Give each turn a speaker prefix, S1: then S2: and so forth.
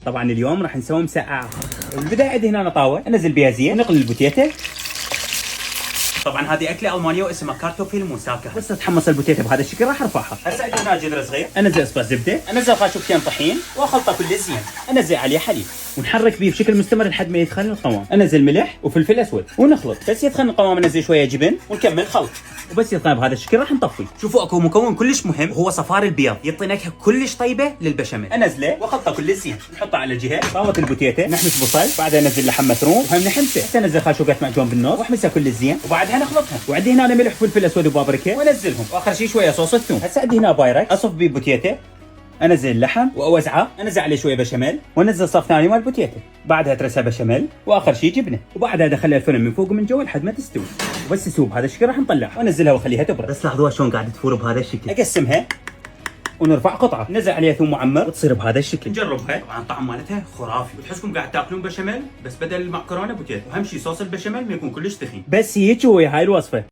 S1: طبعا اليوم راح نسوي مسقعه. بالبدايه عندي هنا طاوه انزل بيها زيت ونقلي البوتيتا. طبعا هذه اكله المانيه واسمها كارتوفيل موساكا. بس تتحمص البوتيتا بهذا الشكل راح ارفعها. هسه عندي هنا جذر صغير، انزل اصبع زبده، انزل خاشوقتين طحين واخلطه كله زين، انزل عليه حليب ونحرك به بشكل مستمر لحد ما يدخل القوام. انزل ملح وفلفل اسود ونخلط. بس يدخل القوام انزل شويه جبن ونكمل خلط. وبس يطلع بهذا الشكل راح نطفي. شوفوا اكو مكون كلش مهم وهو صفار البيض، يعطي نكهه كلش طيبه للبشاميل. انزله واخلطه كله زين، نحطه على جهه. طاوه البوتيتا نحمس بصل، بعدها انزل لحم مفروم وهم نحمسه. هسه انزل خاشوقات معجون بالنص واحمسها كل زين، وبعدها نخلطها. وعندي هنا ملح وفلفل اسود وبابريكا وانزلهم، واخر شيء شويه صوص الثوم. هسه عندي هنا بايركس اصف بيه بوتيتا، انزل اللحم واوزعه، انزل عليه شويه بشاميل وانزل صف ثاني مال بوتيتا، بعدها ترسها بشاميل واخر شيء جبنه، وبعدها ادخلها الفرن من فوق ومن جوا لحد ما تستوي. وبس تسوي بهذا الشكل راح نطلعها وانزلها واخليها تبرد. بس لاحظوها شلون قاعده تفور بهذا الشكل. اقسمها ونرفع قطعه، نزل عليها ثوم معمر وتصير بهذا الشكل. نجربها، طبعا الطعم مالتها خرافي وتحسكم قاعد تاكلون بشاميل بس بدل المعكرونه بوتيتا، واهم شيء صوص البشاميل ما يكون كلش ثخين. بس هيك ويا هاي الوصفه.